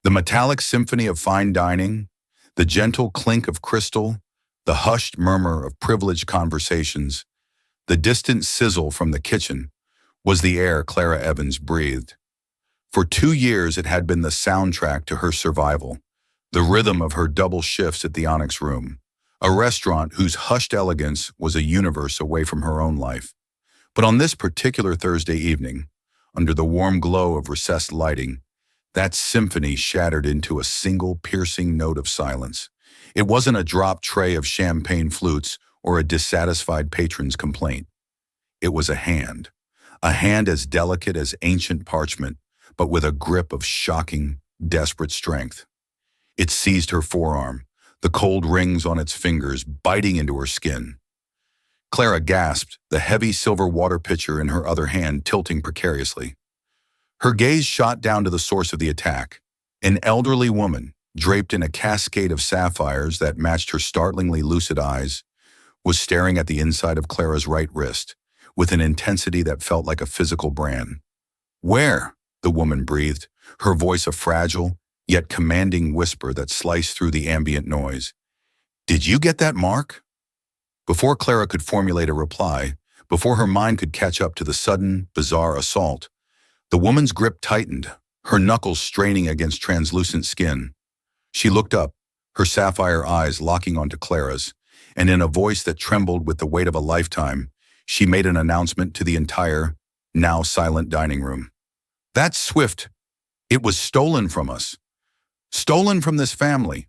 The metallic symphony of fine dining, the gentle clink of crystal, the hushed murmur of privileged conversations, the distant sizzle from the kitchen was the air Clara Evans breathed. For 2 years it had been the soundtrack to her survival, the rhythm of her double shifts at the Onyx Room, a restaurant whose hushed elegance was a universe away from her own life. But on this particular Thursday evening, under the warm glow of recessed lighting, that symphony shattered into a single piercing note of silence. It wasn't a dropped tray of champagne flutes or a dissatisfied patron's complaint. It was a hand as delicate as ancient parchment, but with a grip of shocking, desperate strength. It seized her forearm, the cold rings on its fingers biting into her skin. Clara gasped, the heavy silver water pitcher in her other hand tilting precariously. Her gaze shot down to the source of the attack. An elderly woman, draped in a cascade of sapphires that matched her startlingly lucid eyes, was staring at the inside of Clara's right wrist, with an intensity that felt like a physical brand. "Where?" the woman breathed, her voice a fragile, yet commanding whisper that sliced through the ambient noise. "Did you get that mark?" Before Clara could formulate a reply, before her mind could catch up to the sudden, bizarre assault, the woman's grip tightened, her knuckles straining against translucent skin. She looked up, her sapphire eyes locking onto Clara's, and in a voice that trembled with the weight of a lifetime, she made an announcement to the entire, now silent dining room. "That's Swift. It was stolen from us. Stolen from this family."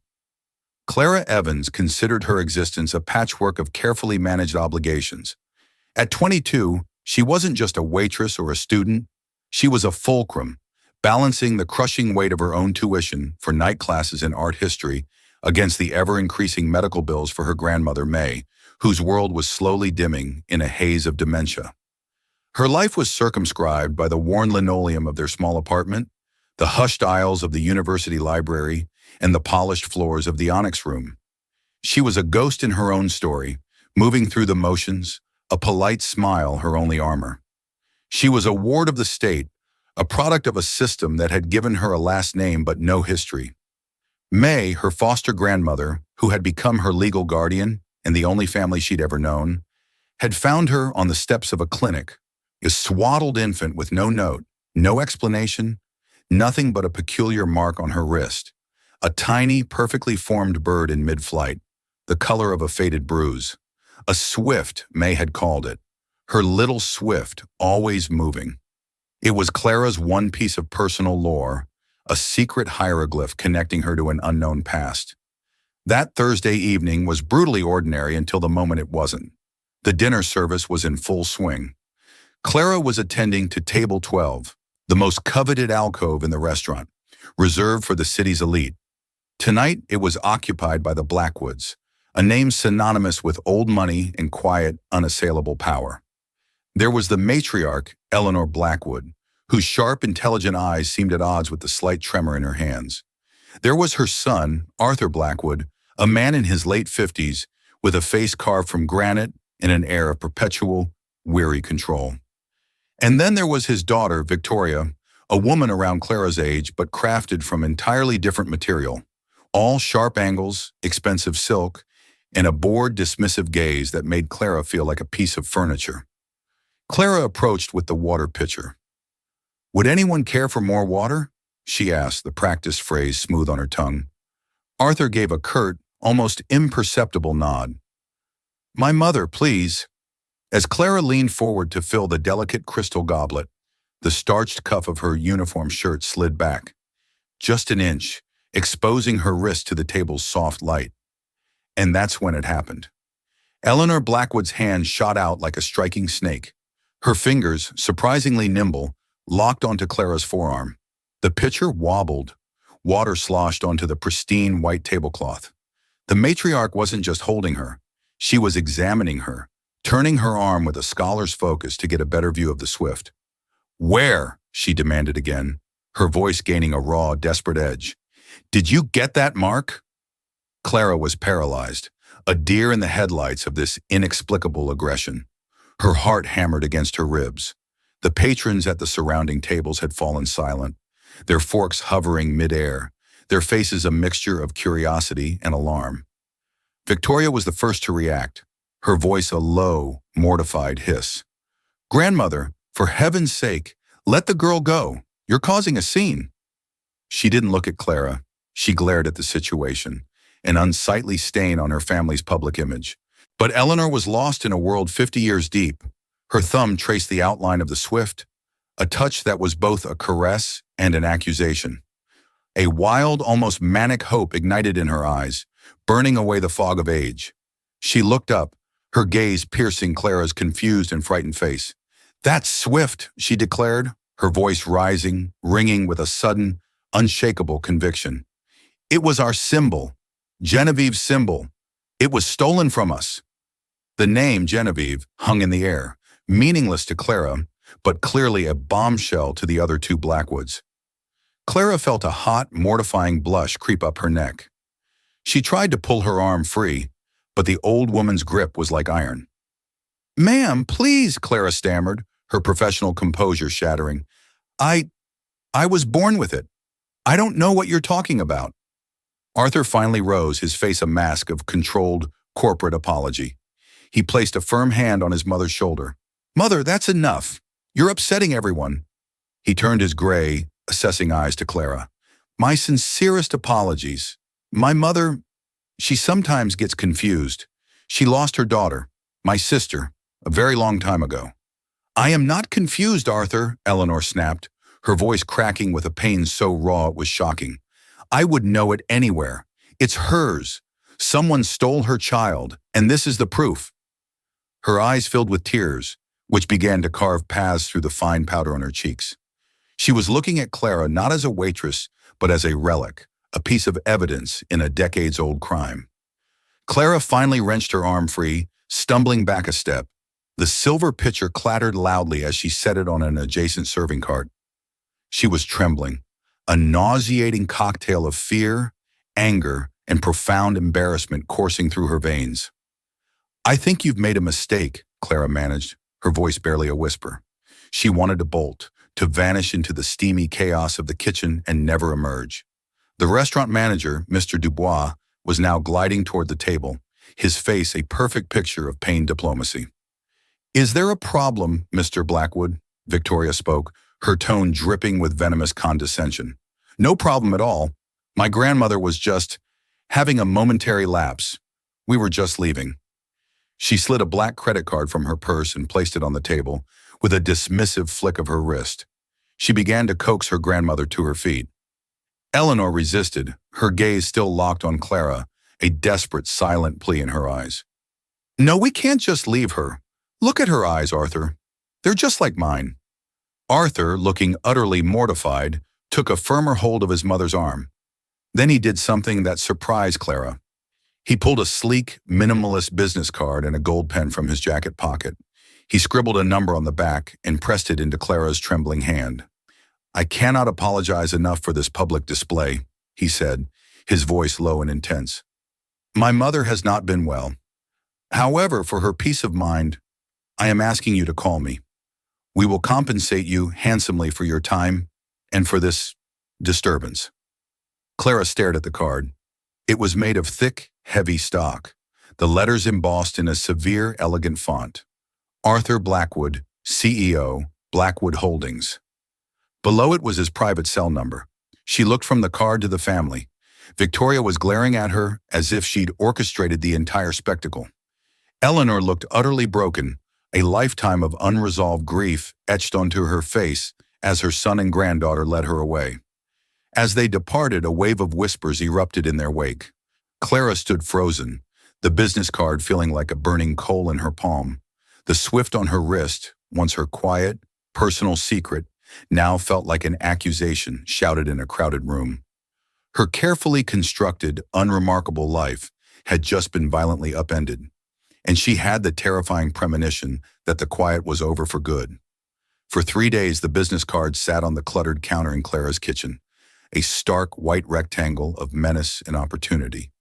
Clara Evans considered her existence a patchwork of carefully managed obligations. At 22, she wasn't just a waitress or a student. She was a fulcrum, balancing the crushing weight of her own tuition for night classes in art history against the ever-increasing medical bills for her grandmother, May, whose world was slowly dimming in a haze of dementia. Her life was circumscribed by the worn linoleum of their small apartment, the hushed aisles of the university library, and the polished floors of the Onyx Room. She was a ghost in her own story, moving through the motions, a polite smile her only armor. She was a ward of the state, a product of a system that had given her a last name but no history. May, her foster grandmother, who had become her legal guardian and the only family she'd ever known, had found her on the steps of a clinic, a swaddled infant with no note, no explanation, nothing but a peculiar mark on her wrist, a tiny, perfectly formed bird in mid-flight, the color of a faded bruise. A swift, May had called it. Her little swift, always moving. It was Clara's one piece of personal lore, a secret hieroglyph connecting her to an unknown past. That Thursday evening was brutally ordinary until the moment it wasn't. The dinner service was in full swing. Clara was attending to table 12, the most coveted alcove in the restaurant, reserved for the city's elite. Tonight, it was occupied by the Blackwoods, a name synonymous with old money and quiet, unassailable power. There was the matriarch, Eleanor Blackwood, whose sharp, intelligent eyes seemed at odds with the slight tremor in her hands. There was her son, Arthur Blackwood, a man in his late 50s, with a face carved from granite and an air of perpetual, weary control. And then there was his daughter, Victoria, a woman around Clara's age but crafted from entirely different material, all sharp angles, expensive silk, and a bored, dismissive gaze that made Clara feel like a piece of furniture. Clara approached with the water pitcher. "Would anyone care for more water?" she asked, the practiced phrase smooth on her tongue. Arthur gave a curt, almost imperceptible nod. "My mother, please." As Clara leaned forward to fill the delicate crystal goblet, the starched cuff of her uniform shirt slid back, just an inch, exposing her wrist to the table's soft light. And that's when it happened. Eleanor Blackwood's hand shot out like a striking snake. Her fingers, surprisingly nimble, locked onto Clara's forearm. The pitcher wobbled. Water sloshed onto the pristine white tablecloth. The matriarch wasn't just holding her. She was examining her, turning her arm with a scholar's focus to get a better view of the Swift. "Where?" she demanded again, her voice gaining a raw, desperate edge. "Did you get that mark?" Clara was paralyzed, a deer in the headlights of this inexplicable aggression. Her heart hammered against her ribs. The patrons at the surrounding tables had fallen silent, their forks hovering midair, their faces a mixture of curiosity and alarm. Victoria was the first to react, her voice a low, mortified hiss. "Grandmother, for heaven's sake, let the girl go. You're causing a scene." She didn't look at Clara. She glared at the situation, an unsightly stain on her family's public image. But Eleanor was lost in a world 50 years deep. Her thumb traced the outline of the swift, a touch that was both a caress and an accusation. A wild, almost manic hope ignited in her eyes, burning away the fog of age. She looked up, her gaze piercing Clara's confused and frightened face. "That's Swift," she declared, her voice rising, ringing with a sudden, unshakable conviction. "It was our symbol, Genevieve's symbol. It was stolen from us." The name Genevieve hung in the air, meaningless to Clara, but clearly a bombshell to the other two Blackwoods. Clara felt a hot, mortifying blush creep up her neck. She tried to pull her arm free, but the old woman's grip was like iron. "Ma'am, please," Clara stammered, her professional composure shattering. I was born with it. I don't know what you're talking about." Arthur finally rose, his face a mask of controlled, corporate apology. He placed a firm hand on his mother's shoulder. "Mother, that's enough. You're upsetting everyone." He turned his gray, assessing eyes to Clara. "My sincerest apologies. My mother, she sometimes gets confused. She lost her daughter, my sister, a very long time ago." "I am not confused, Arthur," Eleanor snapped, her voice cracking with a pain so raw it was shocking. "I would know it anywhere. It's hers. Someone stole her child, and this is the proof." Her eyes filled with tears, which began to carve paths through the fine powder on her cheeks. She was looking at Clara not as a waitress, but as a relic, a piece of evidence in a decades-old crime. Clara finally wrenched her arm free, stumbling back a step. The silver pitcher clattered loudly as she set it on an adjacent serving cart. She was trembling, a nauseating cocktail of fear, anger, and profound embarrassment coursing through her veins. "I think you've made a mistake," Clara managed, her voice barely a whisper. She wanted to bolt, to vanish into the steamy chaos of the kitchen and never emerge. The restaurant manager, Mr. Dubois, was now gliding toward the table, his face a perfect picture of pained diplomacy. "Is there a problem, Mr. Blackwood?" Victoria spoke, her tone dripping with venomous condescension. "No problem at all. My grandmother was just having a momentary lapse. We were just leaving." She slid a black credit card from her purse and placed it on the table, with a dismissive flick of her wrist. She began to coax her grandmother to her feet. Eleanor resisted, her gaze still locked on Clara, a desperate, silent plea in her eyes. "No, we can't just leave her. Look at her eyes, Arthur. They're just like mine." Arthur, looking utterly mortified, took a firmer hold of his mother's arm. Then he did something that surprised Clara. He pulled a sleek, minimalist business card and a gold pen from his jacket pocket. He scribbled a number on the back and pressed it into Clara's trembling hand. "I cannot apologize enough for this public display," he said, his voice low and intense. "My mother has not been well. However, for her peace of mind, I am asking you to call me. We will compensate you handsomely for your time and for this disturbance." Clara stared at the card. It was made of thick, heavy stock, the letters embossed in a severe, elegant font. Arthur Blackwood, CEO, Blackwood Holdings. Below it was his private cell number. She looked from the card to the family. Victoria was glaring at her as if she'd orchestrated the entire spectacle. Eleanor looked utterly broken, a lifetime of unresolved grief etched onto her face as her son and granddaughter led her away. As they departed, a wave of whispers erupted in their wake. Clara stood frozen, the business card feeling like a burning coal in her palm. The Swift on her wrist, once her quiet, personal secret, now felt like an accusation shouted in a crowded room. Her carefully constructed, unremarkable life had just been violently upended, and she had the terrifying premonition that the quiet was over for good. For 3 days, the business card sat on the cluttered counter in Clara's kitchen, a stark white rectangle of menace and opportunity.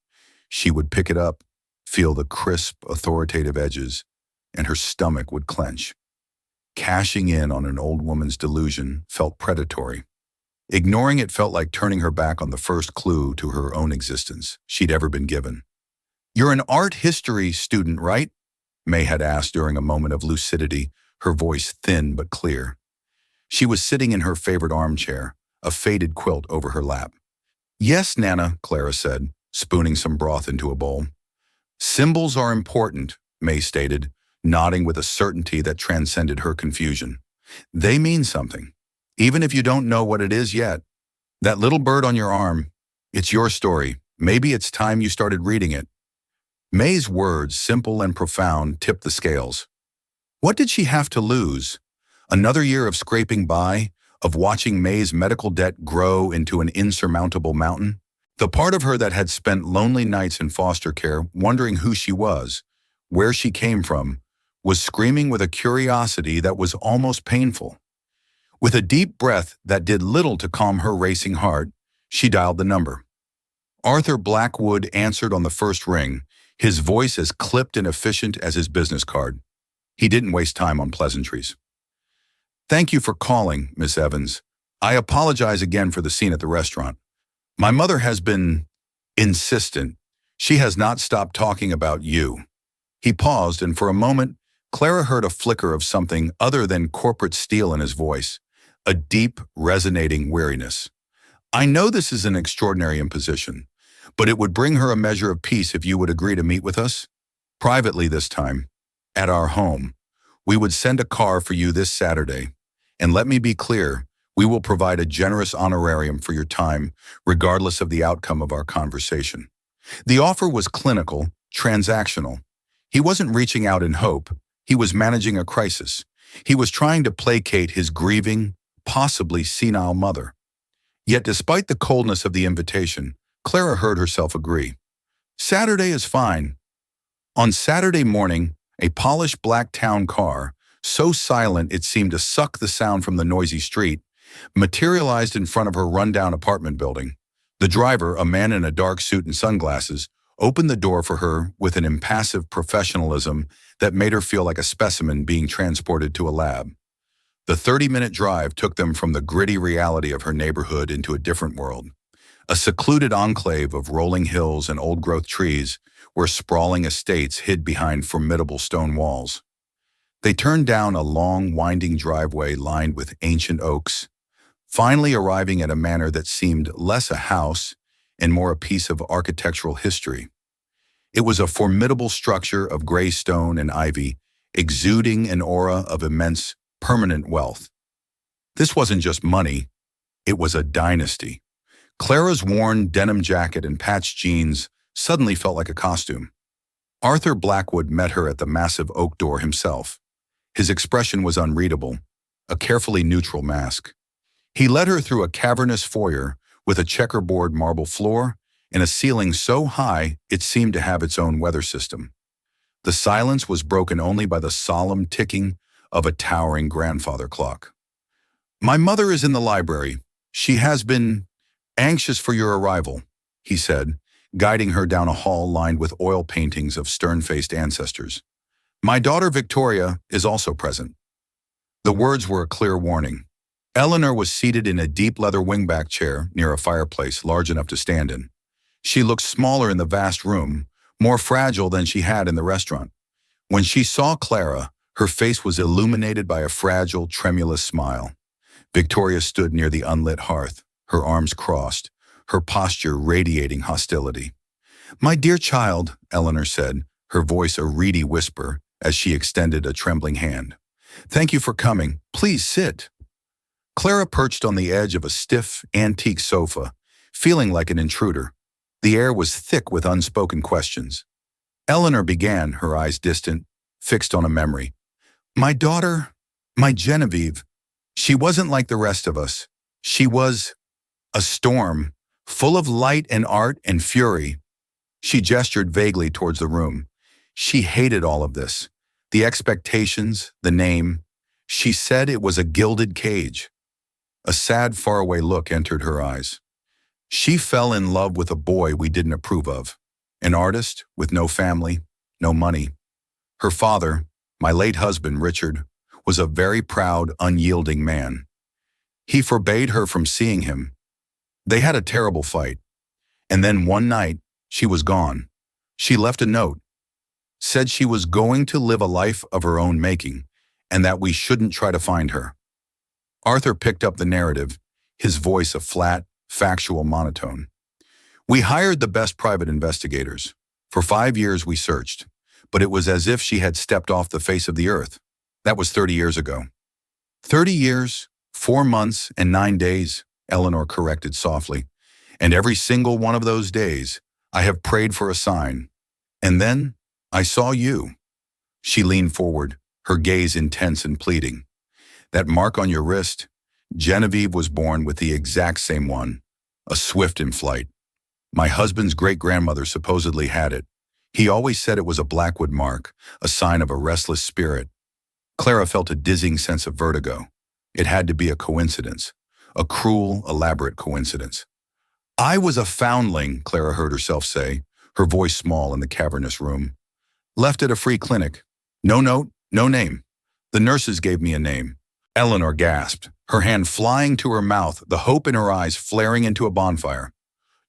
She would pick it up, feel the crisp, authoritative edges, and her stomach would clench. Cashing in on an old woman's delusion felt predatory. Ignoring it felt like turning her back on the first clue to her own existence she'd ever been given. "You're an art history student, right?" May had asked during a moment of lucidity, her voice thin but clear. She was sitting in her favorite armchair, a faded quilt over her lap. "Yes, Nana," Clara said, spooning some broth into a bowl. "Symbols are important," May stated, nodding with a certainty that transcended her confusion. "They mean something, even if you don't know what it is yet. That little bird on your arm, it's your story. Maybe it's time you started reading it." May's words, simple and profound, tipped the scales. What did she have to lose? Another year of scraping by, of watching May's medical debt grow into an insurmountable mountain? The part of her that had spent lonely nights in foster care, wondering who she was, where she came from, was screaming with a curiosity that was almost painful. With a deep breath that did little to calm her racing heart, she dialed the number. Arthur Blackwood answered on the first ring, his voice as clipped and efficient as his business card. He didn't waste time on pleasantries. "Thank you for calling, Miss Evans. I apologize again for the scene at the restaurant. My mother has been insistent. She has not stopped talking about you." He paused, and for a moment, Clara heard a flicker of something other than corporate steel in his voice, a deep, resonating weariness. "I know this is an extraordinary imposition, but it would bring her a measure of peace if you would agree to meet with us. Privately this time, at our home. We would send a car for you this Saturday. And let me be clear, we will provide a generous honorarium for your time, regardless of the outcome of our conversation." The offer was clinical, transactional. He wasn't reaching out in hope. He was managing a crisis. He was trying to placate his grieving, possibly senile mother. Yet despite the coldness of the invitation, Clara heard herself agree. "Saturday is fine." On Saturday morning, a polished black town car, so silent it seemed to suck the sound from the noisy street, materialized in front of her rundown apartment building. The driver, a man in a dark suit and sunglasses, opened the door for her with an impassive professionalism that made her feel like a specimen being transported to a lab. The 30-minute drive took them from the gritty reality of her neighborhood into a different world, a secluded enclave of rolling hills and old-growth trees where sprawling estates hid behind formidable stone walls. They turned down a long, winding driveway lined with ancient oaks, finally arriving at a manor that seemed less a house and more a piece of architectural history. It was a formidable structure of gray stone and ivy, exuding an aura of immense, permanent wealth. This wasn't just money, it was a dynasty. Clara's worn denim jacket and patched jeans suddenly felt like a costume. Arthur Blackwood met her at the massive oak door himself. His expression was unreadable, a carefully neutral mask. He led her through a cavernous foyer with a checkerboard marble floor and a ceiling so high it seemed to have its own weather system. The silence was broken only by the solemn ticking of a towering grandfather clock. "My mother is in the library. She has been anxious for your arrival," he said, guiding her down a hall lined with oil paintings of stern-faced ancestors. "My daughter Victoria is also present." The words were a clear warning. Eleanor was seated in a deep leather wingback chair near a fireplace large enough to stand in. She looked smaller in the vast room, more fragile than she had in the restaurant. When she saw Clara, her face was illuminated by a fragile, tremulous smile. Victoria stood near the unlit hearth, her arms crossed, her posture radiating hostility. "My dear child," Eleanor said, her voice a reedy whisper as she extended a trembling hand. "Thank you for coming. Please sit." Clara perched on the edge of a stiff, antique sofa, feeling like an intruder. The air was thick with unspoken questions. Eleanor began, her eyes distant, fixed on a memory. "My daughter, my Genevieve, she wasn't like the rest of us. She was a storm, full of light and art and fury." She gestured vaguely towards the room. She hated all of this. The expectations, the name. She said it was a gilded cage. A sad, faraway look entered her eyes. She fell in love with a boy we didn't approve of, an artist with no family, no money. Her father, my late husband, Richard, was a very proud, unyielding man. He forbade her from seeing him. They had a terrible fight. And then one night, she was gone. She left a note, said she was going to live a life of her own making, and that we shouldn't try to find her. Arthur picked up the narrative, his voice a flat, factual monotone. We hired the best private investigators. For 5 years we searched, but it was as if she had stepped off the face of the earth. That was 30 years ago. 30 years, 4 months, and 9 days, Eleanor corrected softly. And every single one of those days, I have prayed for a sign. And then, I saw you. She leaned forward, her gaze intense and pleading. That mark on your wrist, Genevieve was born with the exact same one, a swift in flight. My husband's great-grandmother supposedly had it. He always said it was a blackwood mark, a sign of a restless spirit. Clara felt a dizzying sense of vertigo. It had to be a coincidence, a cruel, elaborate coincidence. I was a foundling, Clara heard herself say, her voice small in the cavernous room. Left at a free clinic. No note, no name. The nurses gave me a name. Eleanor gasped, her hand flying to her mouth, the hope in her eyes flaring into a bonfire.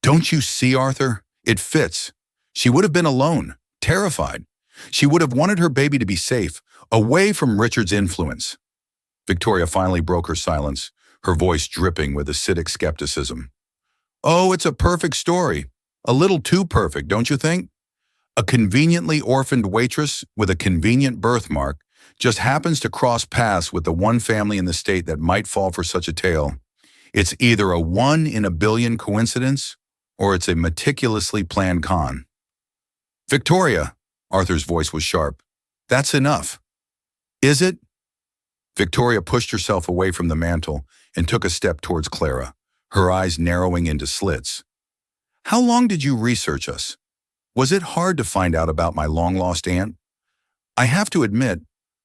Don't you see, Arthur? It fits. She would have been alone, terrified. She would have wanted her baby to be safe, away from Richard's influence. Victoria finally broke her silence, her voice dripping with acidic skepticism. Oh, it's a perfect story. A little too perfect, don't you think? A conveniently orphaned waitress with a convenient birthmark just happens to cross paths with the one family in the state that might fall for such a tale. It's either a 1 in a billion coincidence, or it's a meticulously planned con. Victoria, Arthur's voice was sharp. That's enough. Is it? Victoria pushed herself away from the mantel and took a step towards Clara, her eyes narrowing into slits. How long did you research us? Was it hard to find out about my long-lost aunt? I have to admit,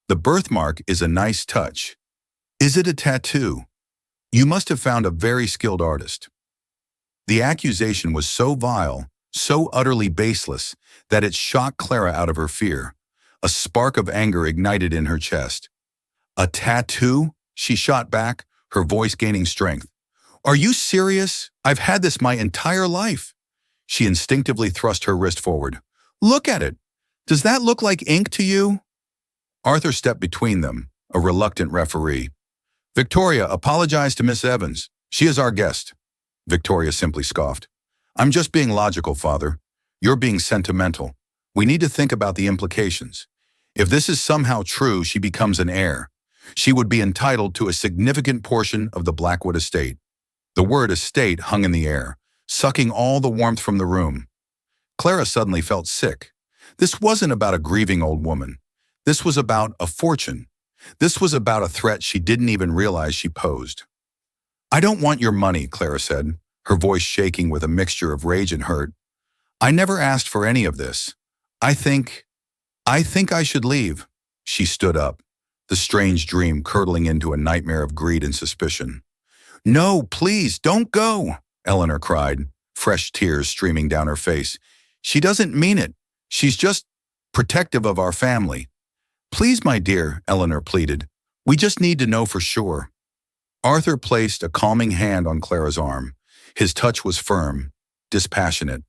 the birthmark is a nice touch. Is it a tattoo? You must have found a very skilled artist. The accusation was so vile, so utterly baseless, that it shocked Clara out of her fear. A spark of anger ignited in her chest. A tattoo? She shot back, her voice gaining strength. Are you serious? I've had this my entire life. She instinctively thrust her wrist forward. Look at it. Does that look like ink to you? Arthur stepped between them, a reluctant referee. Victoria, apologize to Miss Evans. She is our guest. Victoria simply scoffed. I'm just being logical, Father. You're being sentimental. We need to think about the implications. If this is somehow true, she becomes an heir. She would be entitled to a significant portion of the Blackwood estate. The word estate hung in the air, sucking all the warmth from the room. Clara suddenly felt sick. This wasn't about a grieving old woman. This was about a fortune. This was about a threat she didn't even realize she posed. I don't want your money, Clara said, her voice shaking with a mixture of rage and hurt. I never asked for any of this. I think I should leave. She stood up, the strange dream curdling into a nightmare of greed and suspicion. No, please, don't go, Eleanor cried, fresh tears streaming down her face. She doesn't mean it. She's just protective of our family. Please, my dear, Eleanor pleaded. We just need to know for sure. Arthur placed a calming hand on Clara's arm. His touch was firm, dispassionate.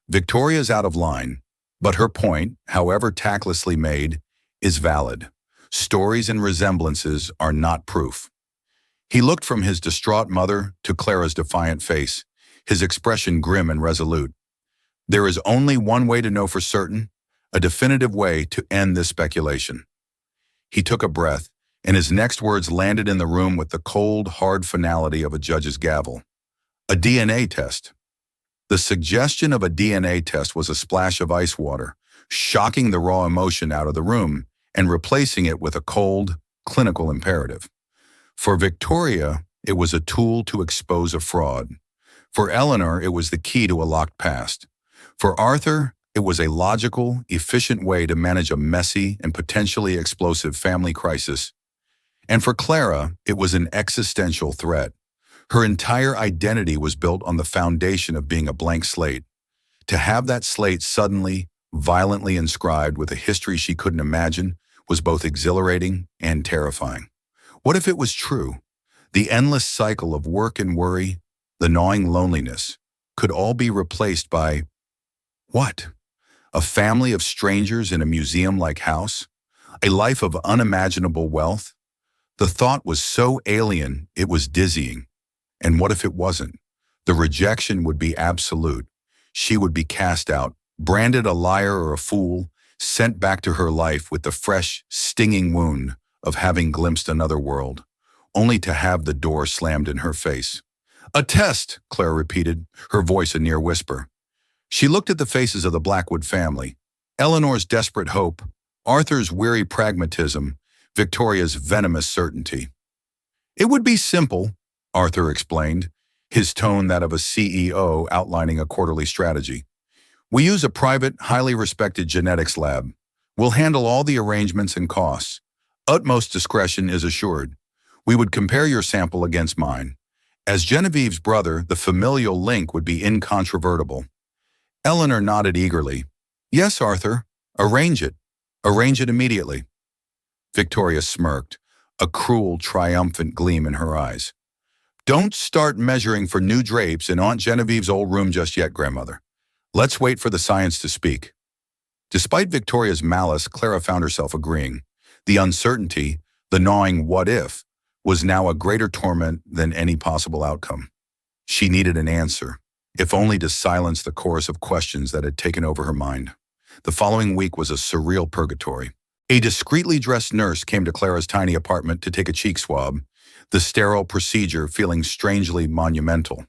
Victoria's out of line, but her point, however tactlessly made, is valid. Stories and resemblances are not proof. He looked from his distraught mother to Clara's defiant face, his expression grim and resolute. There is only one way to know for certain, a definitive way to end this speculation. He took a breath, and his next words landed in the room with the cold, hard finality of a judge's gavel. A DNA test. The suggestion of a DNA test was a splash of ice water, shocking the raw emotion out of the room and replacing it with a cold, clinical imperative. For Victoria, it was a tool to expose a fraud. For Eleanor, it was the key to a locked past. For Arthur, it was a logical, efficient way to manage a messy and potentially explosive family crisis. And for Clara, it was an existential threat. Her entire identity was built on the foundation of being a blank slate. To have that slate suddenly, violently inscribed with a history she couldn't imagine was both exhilarating and terrifying. What if it was true? The endless cycle of work and worry, the gnawing loneliness, could all be replaced by what? A family of strangers in a museum-like house? A life of unimaginable wealth? The thought was so alien, it was dizzying. And what if it wasn't? The rejection would be absolute. She would be cast out, branded a liar or a fool, sent back to her life with the fresh, stinging wound of having glimpsed another world, only to have the door slammed in her face. "A test," Clara repeated, her voice a near whisper. She looked at the faces of the Blackwood family. Eleanor's desperate hope, Arthur's weary pragmatism, Victoria's venomous certainty. "It would be simple," Arthur explained, his tone that of a CEO outlining a quarterly strategy. "We use a private, highly respected genetics lab. We'll handle all the arrangements and costs. Utmost discretion is assured. We would compare your sample against mine. As Genevieve's brother, the familial link would be incontrovertible." Eleanor nodded eagerly. "Yes, Arthur. Arrange it. Arrange it immediately." Victoria smirked, a cruel, triumphant gleam in her eyes. "Don't start measuring for new drapes in Aunt Genevieve's old room just yet, grandmother. Let's wait for the science to speak." Despite Victoria's malice, Clara found herself agreeing. The uncertainty, the gnawing what if, was now a greater torment than any possible outcome. She needed an answer, if only to silence the chorus of questions that had taken over her mind. The following week was a surreal purgatory. A discreetly dressed nurse came to Clara's tiny apartment to take a cheek swab, the sterile procedure feeling strangely monumental.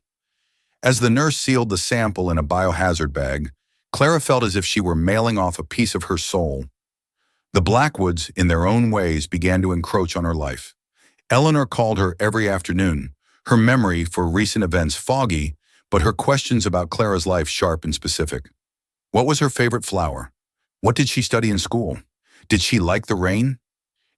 As the nurse sealed the sample in a biohazard bag, Clara felt as if she were mailing off a piece of her soul. The Blackwoods, in their own ways, began to encroach on her life. Eleanor called her every afternoon, her memory for recent events foggy, but her questions about Clara's life sharp and specific. What was her favorite flower? What did she study in school? Did she like the rain?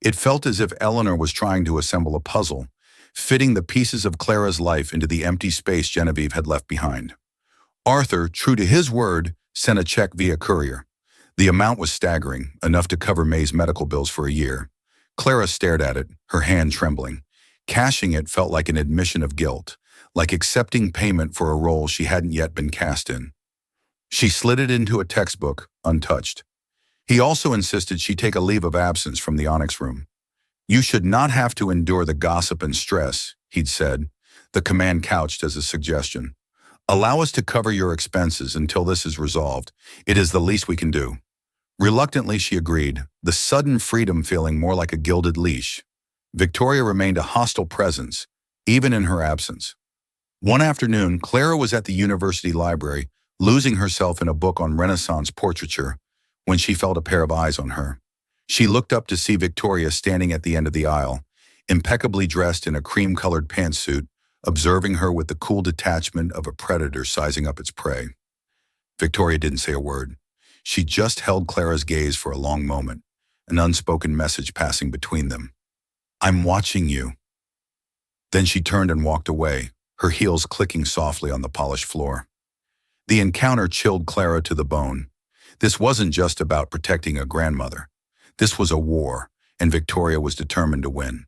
It felt as if Eleanor was trying to assemble a puzzle, fitting the pieces of Clara's life into the empty space Genevieve had left behind. Arthur, true to his word, sent a check via courier. The amount was staggering, enough to cover May's medical bills for a year. Clara stared at it, her hand trembling. Cashing it felt like an admission of guilt, like accepting payment for a role she hadn't yet been cast in. She slid it into a textbook, untouched. He also insisted she take a leave of absence from the Onyx room. "You should not have to endure the gossip and stress," he'd said, the command couched as a suggestion. "Allow us to cover your expenses until this is resolved. It is the least we can do." Reluctantly, she agreed, the sudden freedom feeling more like a gilded leash. Victoria remained a hostile presence, even in her absence. One afternoon, Clara was at the university library, losing herself in a book on Renaissance portraiture, when she felt a pair of eyes on her. She looked up to see Victoria standing at the end of the aisle, impeccably dressed in a cream-colored pantsuit, observing her with the cool detachment of a predator sizing up its prey. Victoria didn't say a word. She just held Clara's gaze for a long moment, an unspoken message passing between them. "I'm watching you." Then she turned and walked away, her heels clicking softly on the polished floor. The encounter chilled Clara to the bone. This wasn't just about protecting a grandmother. This was a war, and Victoria was determined to win.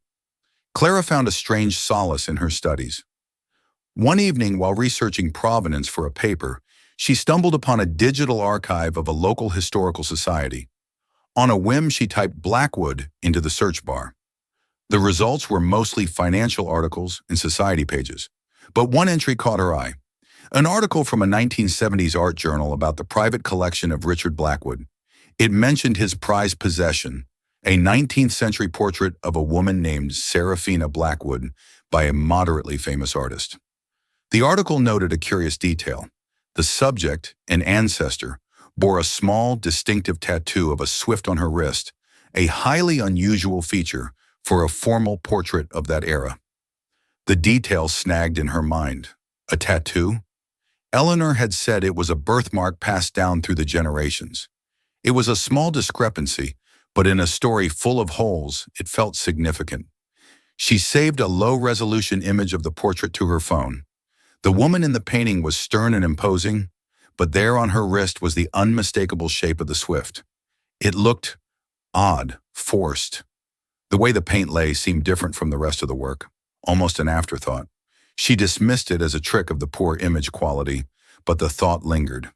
Clara found a strange solace in her studies. One evening, while researching provenance for a paper, she stumbled upon a digital archive of a local historical society. On a whim, she typed Blackwood into the search bar. The results were mostly financial articles and society pages, but one entry caught her eye. An article from a 1970s art journal about the private collection of Richard Blackwood. It mentioned his prized possession, a 19th century portrait of a woman named Seraphina Blackwood by a moderately famous artist. The article noted a curious detail. The subject, an ancestor, bore a small, distinctive tattoo of a swift on her wrist, a highly unusual feature for a formal portrait of that era. The detail snagged in her mind. A tattoo? Eleanor had said it was a birthmark passed down through the generations. It was a small discrepancy, but in a story full of holes, it felt significant. She saved a low-resolution image of the portrait to her phone. The woman in the painting was stern and imposing, but there on her wrist was the unmistakable shape of the swift. It looked odd, forced. The way the paint lay seemed different from the rest of the work, almost an afterthought. She dismissed it as a trick of the poor image quality, but the thought lingered.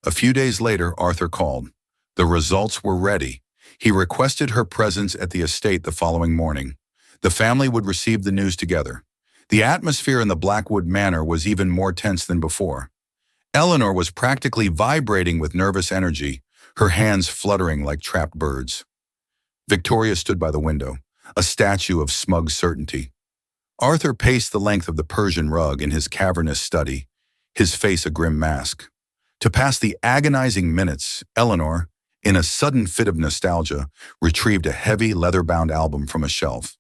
A few days later, Arthur called. The results were ready. He requested her presence at the estate the following morning. The family would receive the news together. The atmosphere in the Blackwood Manor was even more tense than before. Eleanor was practically vibrating with nervous energy, her hands fluttering like trapped birds. Victoria stood by the window, a statue of smug certainty. Arthur paced the length of the Persian rug in his cavernous study, his face a grim mask. To pass the agonizing minutes, Eleanor, in a sudden fit of nostalgia, retrieved a heavy leather-bound album from a shelf.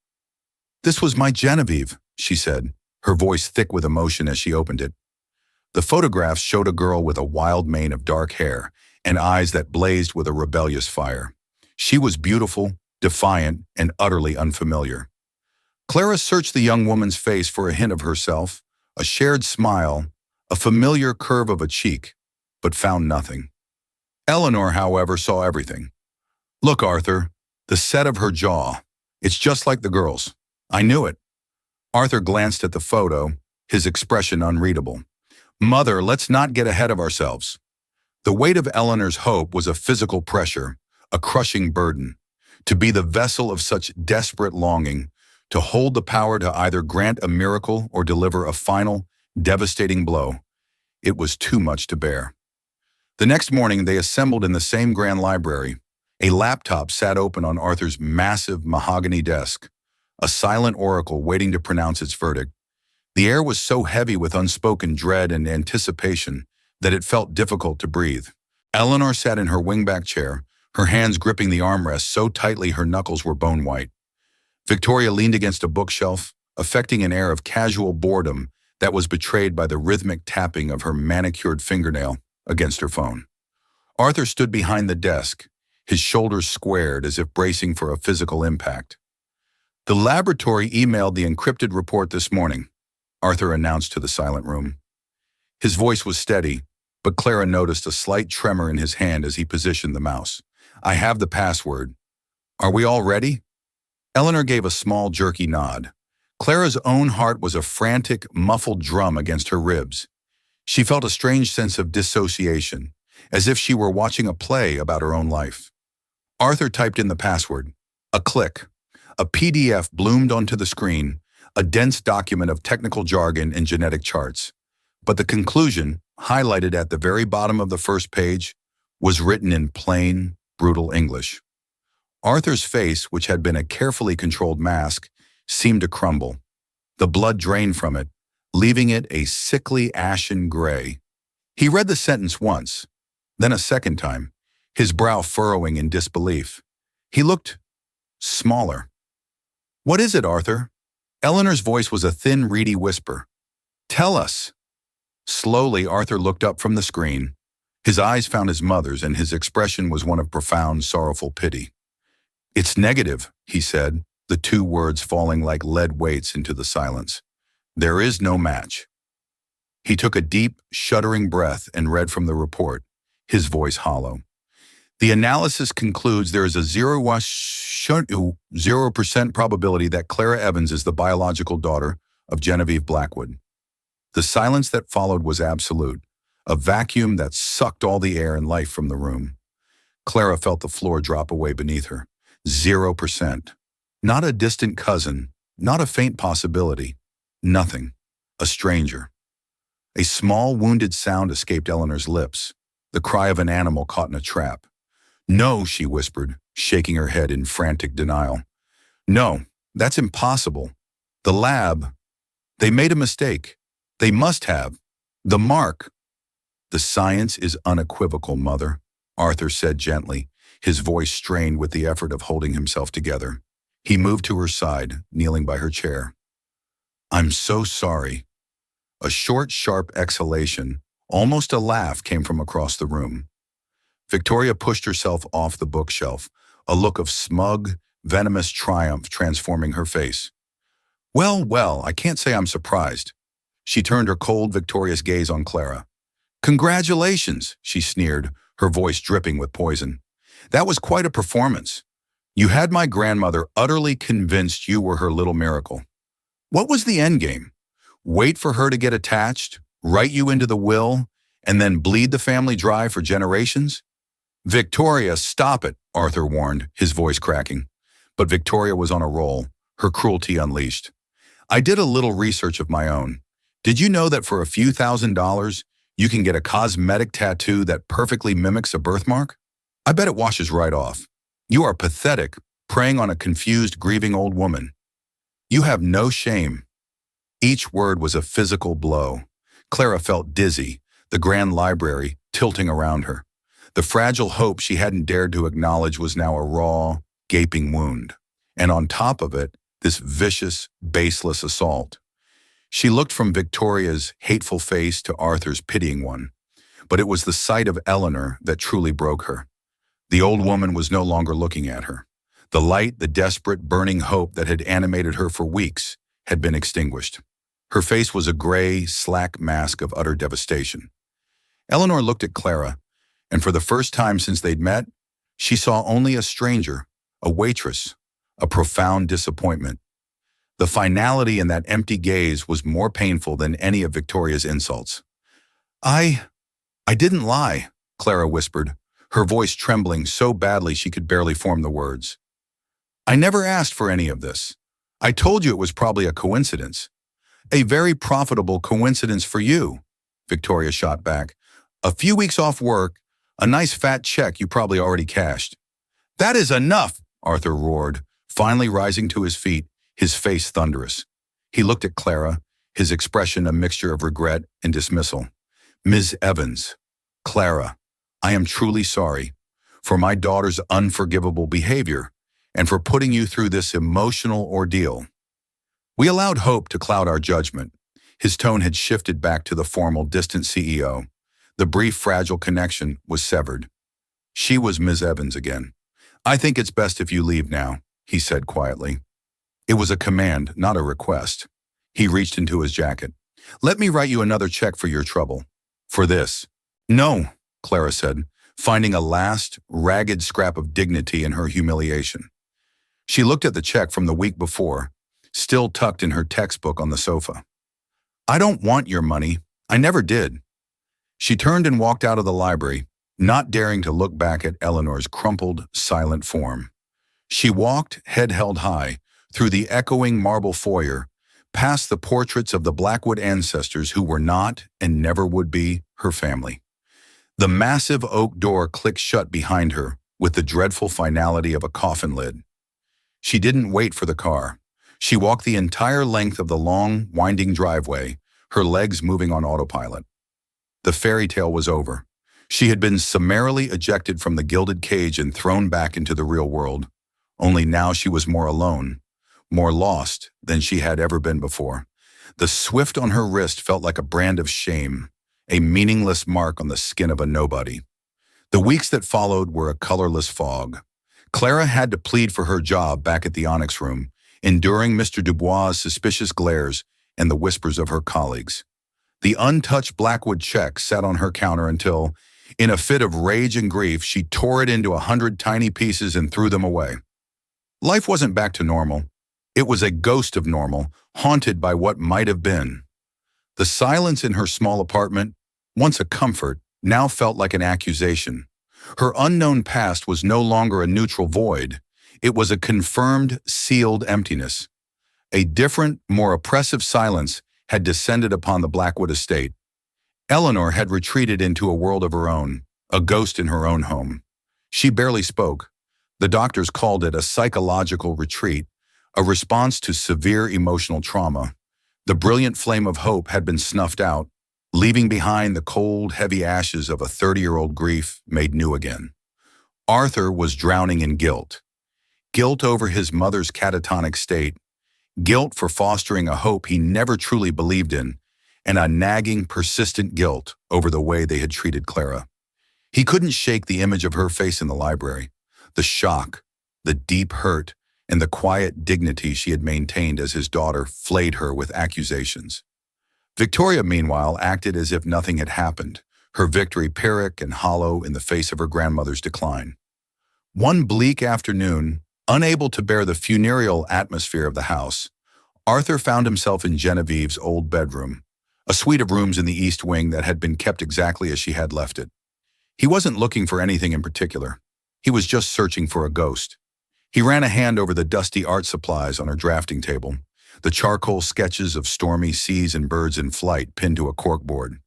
"This was my Genevieve," she said, her voice thick with emotion as she opened it. The photographs showed a girl with a wild mane of dark hair and eyes that blazed with a rebellious fire. She was beautiful, defiant, and utterly unfamiliar. Clara searched the young woman's face for a hint of herself, a shared smile, a familiar curve of a cheek, but found nothing. Eleanor, however, saw everything. "Look, Arthur, the set of her jaw. It's just like the girl's. I knew it." Arthur glanced at the photo, his expression unreadable. "Mother, let's not get ahead of ourselves." The weight of Eleanor's hope was a physical pressure, a crushing burden. To be the vessel of such desperate longing, to hold the power to either grant a miracle or deliver a final, devastating blow, it was too much to bear. The next morning, they assembled in the same grand library. A laptop sat open on Arthur's massive mahogany desk, a silent oracle waiting to pronounce its verdict. The air was so heavy with unspoken dread and anticipation that it felt difficult to breathe. Eleanor sat in her wingback chair, her hands gripping the armrest so tightly her knuckles were bone white. Victoria leaned against a bookshelf, affecting an air of casual boredom that was betrayed by the rhythmic tapping of her manicured fingernail against her phone. Arthur stood behind the desk, his shoulders squared as if bracing for a physical impact. "The laboratory emailed the encrypted report this morning," Arthur announced to the silent room. His voice was steady, but Clara noticed a slight tremor in his hand as he positioned the mouse. "I have the password. Are we all ready?" Eleanor gave a small, jerky nod. Clara's own heart was a frantic, muffled drum against her ribs. She felt a strange sense of dissociation, as if she were watching a play about her own life. Arthur typed in the password. A click. A PDF bloomed onto the screen, a dense document of technical jargon and genetic charts. But the conclusion, highlighted at the very bottom of the first page, was written in plain, brutal English. Arthur's face, which had been a carefully controlled mask, seemed to crumble. The blood drained from it, leaving it a sickly ashen gray. He read the sentence once, then a second time, his brow furrowing in disbelief. He looked smaller. "What is it, Arthur?" Eleanor's voice was a thin, reedy whisper. "Tell us." Slowly, Arthur looked up from the screen. His eyes found his mother's, and his expression was one of profound, sorrowful pity. "It's negative," he said, the two words falling like lead weights into the silence. "There is no match." He took a deep, shuddering breath and read from the report, his voice hollow. "The analysis concludes there is a 0% probability that Clara Evans is the biological daughter of Genevieve Blackwood." The silence that followed was absolute, a vacuum that sucked all the air and life from the room. Clara felt the floor drop away beneath her. 0%. Not a distant cousin, not a faint possibility. Nothing. A stranger. A small, wounded sound escaped Eleanor's lips, the cry of an animal caught in a trap. "No," she whispered, shaking her head in frantic denial. "No, that's impossible. The lab, they made a mistake. They must have. The mark." "The science is unequivocal, Mother," Arthur said gently, his voice strained with the effort of holding himself together. He moved to her side, kneeling by her chair. "I'm so sorry." A short, sharp exhalation, almost a laugh, came from across the room. Victoria pushed herself off the bookshelf, a look of smug, venomous triumph transforming her face. Well, I can't say I'm surprised." She turned her cold, victorious gaze on Clara. "Congratulations," she sneered, her voice dripping with poison. "That was quite a performance. You had my grandmother utterly convinced you were her little miracle." What was the end game? Wait for her to get attached, write you into the will, and then bleed the family dry for generations? Victoria, stop it, Arthur warned, his voice cracking. But Victoria was on a roll, her cruelty unleashed. I did a little research of my own. Did you know that for a few $1,000s, you can get a cosmetic tattoo that perfectly mimics a birthmark? I bet it washes right off. You are pathetic, preying on a confused, grieving old woman. You have no shame. Each word was a physical blow. Clara felt dizzy, the grand library tilting around her. The fragile hope she hadn't dared to acknowledge was now a raw, gaping wound. And on top of it, this vicious, baseless assault. She looked from Victoria's hateful face to Arthur's pitying one. But it was the sight of Eleanor that truly broke her. The old woman was no longer looking at her. The light, the desperate, burning hope that had animated her for weeks had been extinguished. Her face was a gray, slack mask of utter devastation. Eleanor looked at Clara, and for the first time since they'd met, she saw only a stranger, a waitress, a profound disappointment. The finality in that empty gaze was more painful than any of Victoria's insults. I didn't lie, Clara whispered, her voice trembling so badly she could barely form the words. I never asked for any of this. I told you it was probably a coincidence. A very profitable coincidence for you, Victoria shot back. A few weeks off work, a nice fat check you probably already cashed. That is enough, Arthur roared, finally rising to his feet, his face thunderous. He looked at Clara, his expression a mixture of regret and dismissal. Ms. Evans, Clara, I am truly sorry for my daughter's unforgivable behavior and for putting you through this emotional ordeal. We allowed hope to cloud our judgment. His tone had shifted back to the formal, distant CEO. The brief, fragile connection was severed. She was Ms. Evans again. I think it's best if you leave now, he said quietly. It was a command, not a request. He reached into his jacket. Let me write you another check for your trouble. For this. No, Clara said, finding a last, ragged scrap of dignity in her humiliation. She looked at the check from the week before, still tucked in her textbook on the sofa. I don't want your money. I never did. She turned and walked out of the library, not daring to look back at Eleanor's crumpled, silent form. She walked, head held high, through the echoing marble foyer, past the portraits of the Blackwood ancestors who were not, and never would be, her family. The massive oak door clicked shut behind her with the dreadful finality of a coffin lid. She didn't wait for the car. She walked the entire length of the long, winding driveway, her legs moving on autopilot. The fairy tale was over. She had been summarily ejected from the gilded cage and thrown back into the real world. Only now she was more alone, more lost than she had ever been before. The swift on her wrist felt like a brand of shame, a meaningless mark on the skin of a nobody. The weeks that followed were a colorless fog. Clara had to plead for her job back at the Onyx Room, enduring Mr. Dubois' suspicious glares and the whispers of her colleagues. The untouched Blackwood check sat on her counter until, in a fit of rage and grief, she tore it into 100 tiny pieces and threw them away. Life wasn't back to normal. It was a ghost of normal, haunted by what might have been. The silence in her small apartment, once a comfort, now felt like an accusation. Her unknown past was no longer a neutral void. It was a confirmed, sealed emptiness. A different, more oppressive silence had descended upon the Blackwood estate. Eleanor had retreated into a world of her own, a ghost in her own home. She barely spoke. The doctors called it a psychological retreat, a response to severe emotional trauma. The brilliant flame of hope had been snuffed out, leaving behind the cold, heavy ashes of a 30-year-old grief made new again. Arthur was drowning in guilt. Guilt over his mother's catatonic state, guilt for fostering a hope he never truly believed in, and a nagging, persistent guilt over the way they had treated Clara. He couldn't shake the image of her face in the library, the shock, the deep hurt, and the quiet dignity she had maintained as his daughter flayed her with accusations. Victoria, meanwhile, acted as if nothing had happened, her victory pyrrhic and hollow in the face of her grandmother's decline. One bleak afternoon, unable to bear the funereal atmosphere of the house, Arthur found himself in Genevieve's old bedroom, a suite of rooms in the East Wing that had been kept exactly as she had left it. He wasn't looking for anything in particular. He was just searching for a ghost. He ran a hand over the dusty art supplies on her drafting table, the charcoal sketches of stormy seas and birds in flight pinned to a corkboard.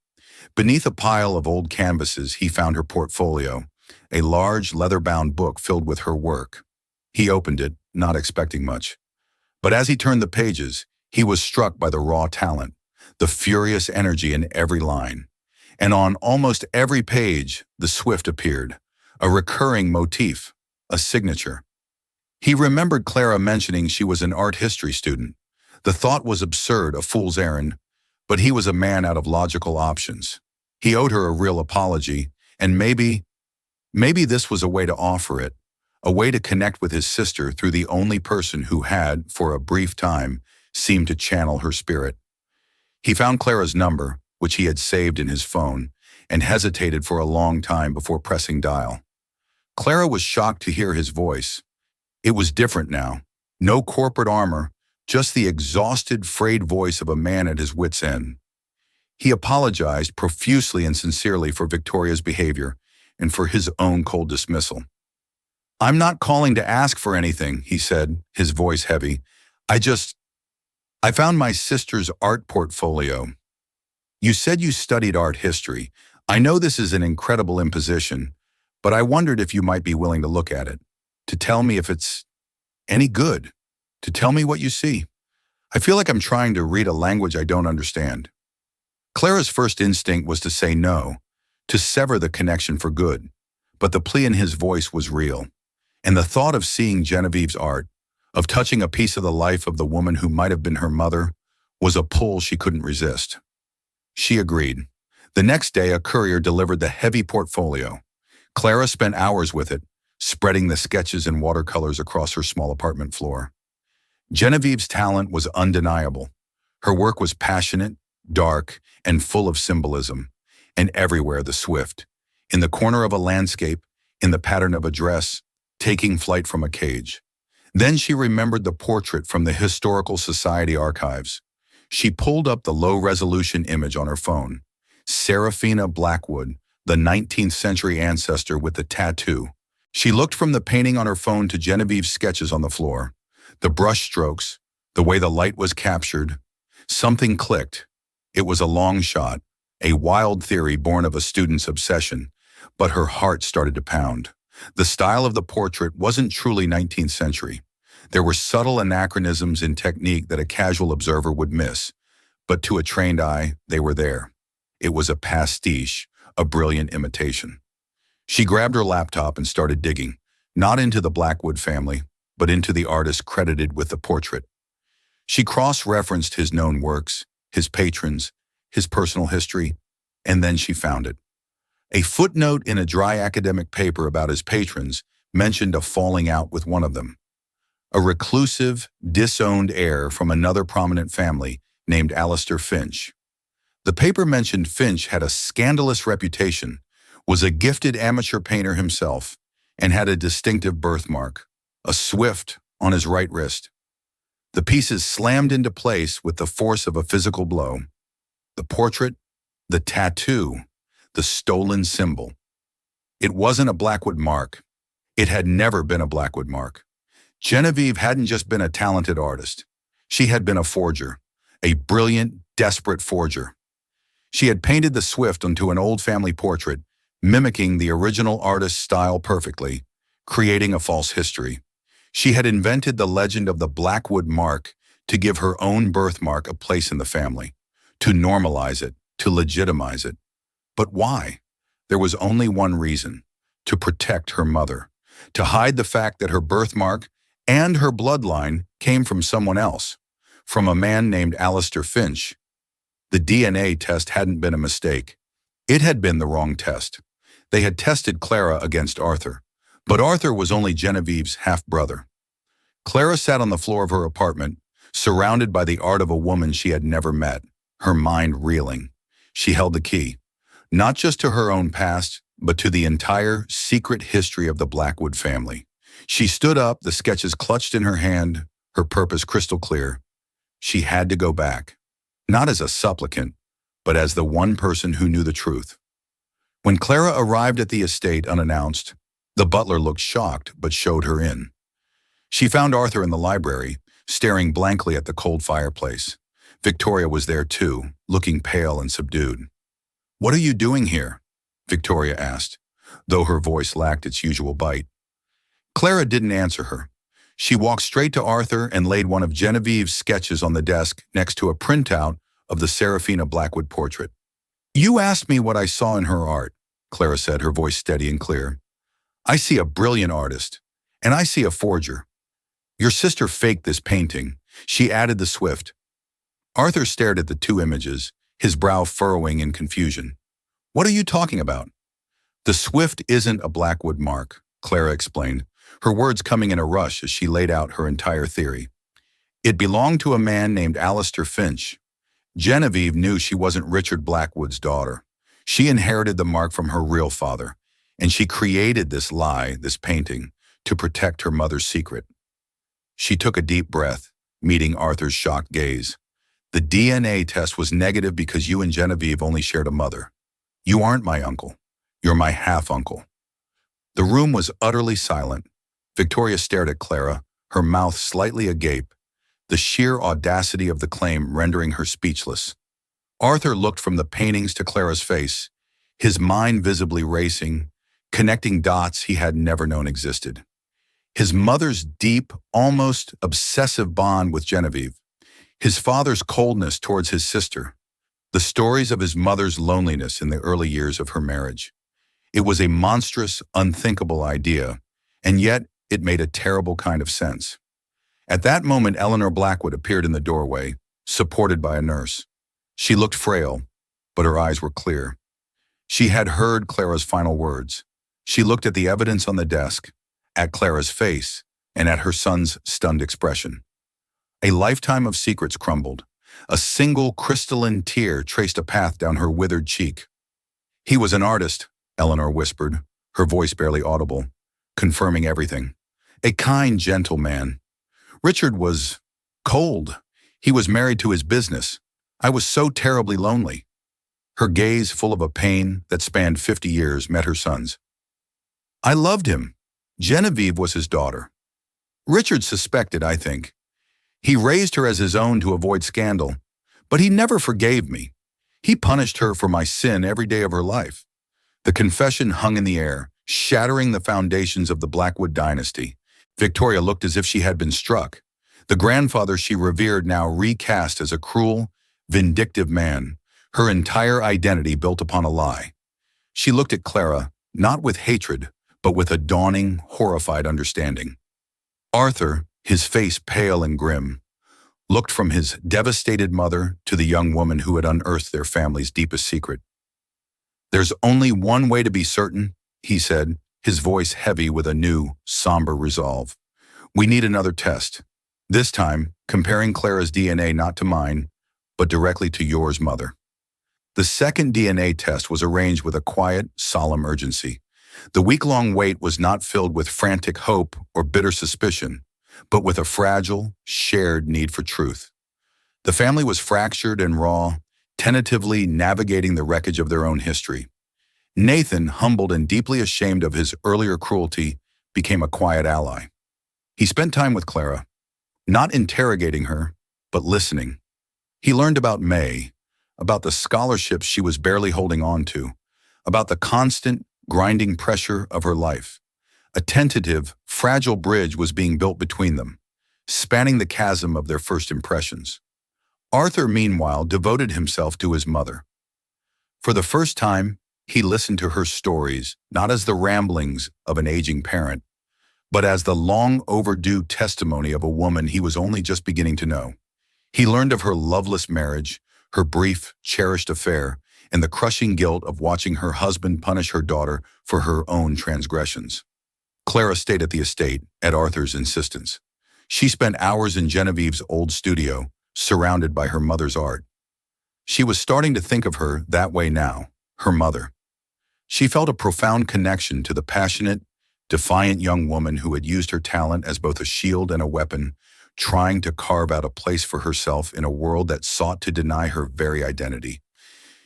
Beneath a pile of old canvases, he found her portfolio, a large leather-bound book filled with her work. He opened it, not expecting much. But as he turned the pages, he was struck by the raw talent, the furious energy in every line. And on almost every page, the Swift appeared, a recurring motif, a signature. He remembered Clara mentioning she was an art history student. The thought was absurd, a fool's errand, but he was a man out of logical options. He owed her a real apology, and maybe this was a way to offer it, a way to connect with his sister through the only person who had, for a brief time, seemed to channel her spirit. He found Clara's number, which he had saved in his phone, and hesitated for a long time before pressing dial. Clara was shocked to hear his voice. It was different now. No corporate armor, just the exhausted, frayed voice of a man at his wit's end. He apologized profusely and sincerely for Victoria's behavior and for his own cold dismissal. "I'm not calling to ask for anything," he said, his voice heavy. I found my sister's art portfolio. You said you studied art history. I know this is an incredible imposition, but I wondered if you might be willing to look at it, to tell me if it's any good, to tell me what you see. I feel like I'm trying to read a language I don't understand." Clara's first instinct was to say no, to sever the connection for good, but the plea in his voice was real, and the thought of seeing Genevieve's art, of touching a piece of the life of the woman who might have been her mother, was a pull she couldn't resist. She agreed. The next day, a courier delivered the heavy portfolio. Clara spent hours with it, spreading the sketches and watercolors across her small apartment floor. Genevieve's talent was undeniable. Her work was passionate, dark, and full of symbolism. And everywhere the Swift, in the corner of a landscape, in the pattern of a dress, taking flight from a cage. Then she remembered the portrait from the Historical Society archives. She pulled up the low-resolution image on her phone. Seraphina Blackwood, the 19th century ancestor with the tattoo. She looked from the painting on her phone to Genevieve's sketches on the floor. The brush strokes, the way the light was captured. Something clicked. It was a long shot, a wild theory born of a student's obsession, but her heart started to pound. The style of the portrait wasn't truly 19th century. There were subtle anachronisms in technique that a casual observer would miss, but to a trained eye, they were there. It was a pastiche, a brilliant imitation. She grabbed her laptop and started digging, not into the Blackwood family, but into the artist credited with the portrait. She cross-referenced his known works, his patrons, his personal history, and then she found it. A footnote in a dry academic paper about his patrons mentioned a falling out with one of them, a reclusive, disowned heir from another prominent family named Alistair Finch. The paper mentioned Finch had a scandalous reputation, was a gifted amateur painter himself, and had a distinctive birthmark, a Swift on his right wrist. The pieces slammed into place with the force of a physical blow. The portrait, the tattoo, the stolen symbol. It wasn't a Blackwood mark. It had never been a Blackwood mark. Genevieve hadn't just been a talented artist. She had been a forger, a brilliant, desperate forger. She had painted the Swift onto an old family portrait, mimicking the original artist's style perfectly, creating a false history. She had invented the legend of the Blackwood mark to give her own birthmark a place in the family, to normalize it, to legitimize it. But why? There was only one reason: to protect her mother, to hide the fact that her birthmark and her bloodline came from someone else, from a man named Alistair Finch. The DNA test hadn't been a mistake. It had been the wrong test. They had tested Clara against Arthur, but Arthur was only Genevieve's half-brother. Clara sat on the floor of her apartment, surrounded by the art of a woman she had never met, her mind reeling. She held the key, not just to her own past, but to the entire secret history of the Blackwood family. She stood up, the sketches clutched in her hand, her purpose crystal clear. She had to go back, not as a supplicant, but as the one person who knew the truth. When Clara arrived at the estate unannounced, the butler looked shocked but showed her in. She found Arthur in the library, staring blankly at the cold fireplace. Victoria was there too, looking pale and subdued. "What are you doing here?" Victoria asked, though her voice lacked its usual bite. Clara didn't answer her. She walked straight to Arthur and laid one of Genevieve's sketches on the desk next to a printout of the Serafina Blackwood portrait. "You asked me what I saw in her art," Clara said, her voice steady and clear. "I see a brilliant artist, and I see a forger. Your sister faked this painting. She added the Swift." Arthur stared at the two images, his brow furrowing in confusion. "What are you talking about?" "The Swift isn't a Blackwood mark," Clara explained, her words coming in a rush as she laid out her entire theory. "It belonged to a man named Alistair Finch. Genevieve knew she wasn't Richard Blackwood's daughter. She inherited the mark from her real father, and she created this lie, this painting, to protect her mother's secret." She took a deep breath, meeting Arthur's shocked gaze. "The DNA test was negative because you and Genevieve only shared a mother. You aren't my uncle. You're my half-uncle." The room was utterly silent. Victoria stared at Clara, her mouth slightly agape, the sheer audacity of the claim rendering her speechless. Arthur looked from the paintings to Clara's face, his mind visibly racing, connecting dots he had never known existed. His mother's deep, almost obsessive bond with Genevieve, his father's coldness towards his sister, the stories of his mother's loneliness in the early years of her marriage. It was a monstrous, unthinkable idea, and yet it made a terrible kind of sense. At that moment, Eleanor Blackwood appeared in the doorway, supported by a nurse. She looked frail, but her eyes were clear. She had heard Clara's final words. She looked at the evidence on the desk, at Clara's face, and at her son's stunned expression. A lifetime of secrets crumbled. A single crystalline tear traced a path down her withered cheek. "He was an artist," Eleanor whispered, her voice barely audible, confirming everything. "A kind, gentle man. Richard was cold. He was married to his business. I was so terribly lonely." Her gaze, full of a pain that spanned 50 years, met her son's. "I loved him. Genevieve was his daughter. Richard suspected, I think. He raised her as his own to avoid scandal, but he never forgave me. He punished her for my sin every day of her life." The confession hung in the air, shattering the foundations of the Blackwood dynasty. Victoria looked as if she had been struck. The grandfather she revered now recast as a cruel, vindictive man, her entire identity built upon a lie. She looked at Clara, not with hatred, but with a dawning, horrified understanding. Arthur, his face pale and grim, looked from his devastated mother to the young woman who had unearthed their family's deepest secret. "There's only one way to be certain," he said, his voice heavy with a new, somber resolve. "We need another test. This time, comparing Clara's DNA not to mine, but directly to yours, mother." The second DNA test was arranged with a quiet, solemn urgency. The week-long wait was not filled with frantic hope or bitter suspicion, but with a fragile, shared need for truth. The family was fractured and raw, tentatively navigating the wreckage of their own history. Nathan, humbled and deeply ashamed of his earlier cruelty, became a quiet ally. He spent time with Clara, not interrogating her, but listening. He learned about May, about the scholarships she was barely holding on to, about the constant, grinding pressure of her life. A tentative, fragile bridge was being built between them, spanning the chasm of their first impressions. Arthur, meanwhile, devoted himself to his mother. For the first time, he listened to her stories, not as the ramblings of an aging parent, but as the long-overdue testimony of a woman he was only just beginning to know. He learned of her loveless marriage, her brief, cherished affair, and the crushing guilt of watching her husband punish her daughter for her own transgressions. Clara stayed at the estate, at Arthur's insistence. She spent hours in Genevieve's old studio, surrounded by her mother's art. She was starting to think of her that way now, her mother. She felt a profound connection to the passionate, defiant young woman who had used her talent as both a shield and a weapon trying to carve out a place for herself in a world that sought to deny her very identity.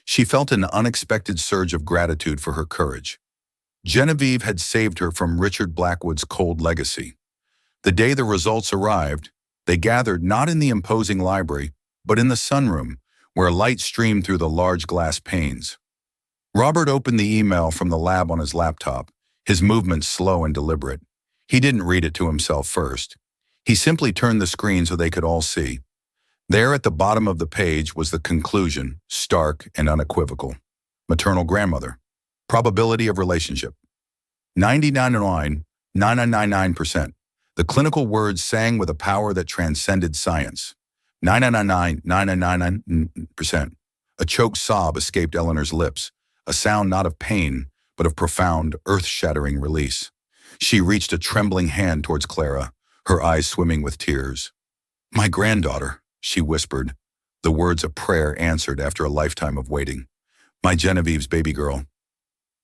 She felt an unexpected surge of gratitude for her courage. Genevieve had saved her from Richard Blackwood's cold legacy. The day the results arrived, they gathered not in the imposing library, but in the sunroom, where light streamed through the large glass panes. Robert opened the email from the lab on his laptop, his movements slow and deliberate. He didn't read it to himself first. He simply turned the screen so they could all see. There at the bottom of the page was the conclusion, stark and unequivocal. Maternal grandmother. Probability of relationship. 99.9999%. The clinical words sang with a power that transcended science. 99.9999%. A choked sob escaped Eleanor's lips, a sound not of pain, but of profound, earth-shattering release. She reached a trembling hand towards Clara, her eyes swimming with tears. "My granddaughter," she whispered, the words a prayer answered after a lifetime of waiting. "My Genevieve's baby girl."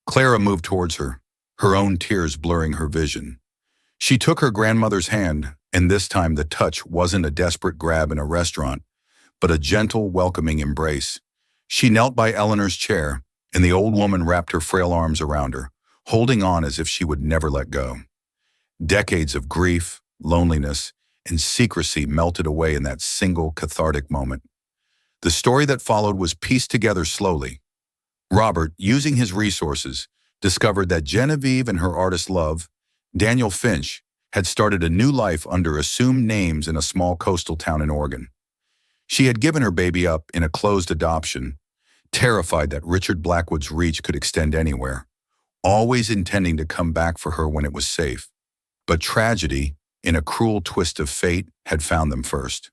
Clara moved towards her, her own tears blurring her vision. She took her grandmother's hand, and this time the touch wasn't a desperate grab in a restaurant, but a gentle, welcoming embrace. She knelt by Eleanor's chair, and the old woman wrapped her frail arms around her, holding on as if she would never let go. Decades of grief, loneliness, and secrecy melted away in that single cathartic moment. The story that followed was pieced together slowly. Robert, using his resources, discovered that Genevieve and her artist love, Daniel Finch, had started a new life under assumed names in a small coastal town in Oregon. She had given her baby up in a closed adoption, terrified that Richard Blackwood's reach could extend anywhere, always intending to come back for her when it was safe. But tragedy, in a cruel twist of fate, had found them first.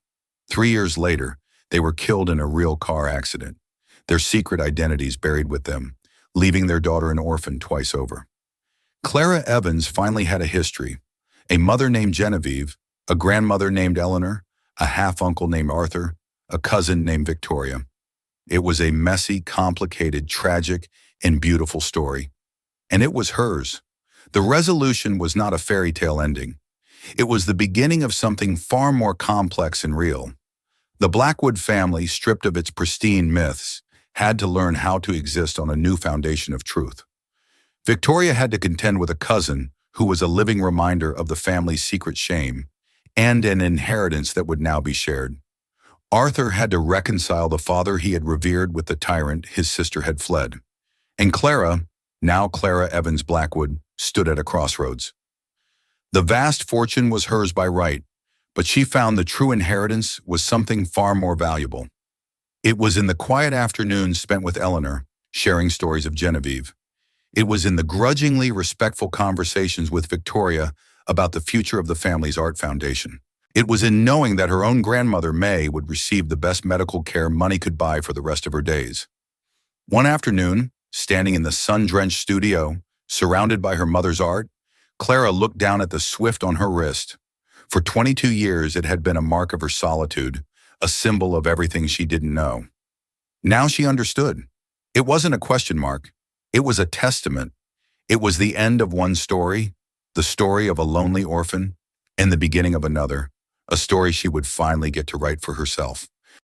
3 years later, they were killed in a real car accident, their secret identities buried with them, leaving their daughter an orphan twice over. Clara Evans finally had a history: a mother named Genevieve, a grandmother named Eleanor, a half-uncle named Arthur, a cousin named Victoria. It was a messy, complicated, tragic, and beautiful story. And it was hers. The resolution was not a fairy tale ending. It was the beginning of something far more complex and real. The Blackwood family, stripped of its pristine myths, had to learn how to exist on a new foundation of truth. Victoria had to contend with a cousin who was a living reminder of the family's secret shame and an inheritance that would now be shared. Arthur had to reconcile the father he had revered with the tyrant his sister had fled. And Clara, now Clara Evans Blackwood, stood at a crossroads. The vast fortune was hers by right, but she found the true inheritance was something far more valuable. It was in the quiet afternoons spent with Eleanor, sharing stories of Genevieve. It was in the grudgingly respectful conversations with Victoria about the future of the family's art foundation. It was in knowing that her own grandmother, May, would receive the best medical care money could buy for the rest of her days. One afternoon, standing in the sun-drenched studio, surrounded by her mother's art, Clara looked down at the swift on her wrist. For 22 years, it had been a mark of her solitude, a symbol of everything she didn't know. Now she understood. It wasn't a question mark. It was a testament. It was the end of one story, the story of a lonely orphan, and the beginning of another, a story she would finally get to write for herself.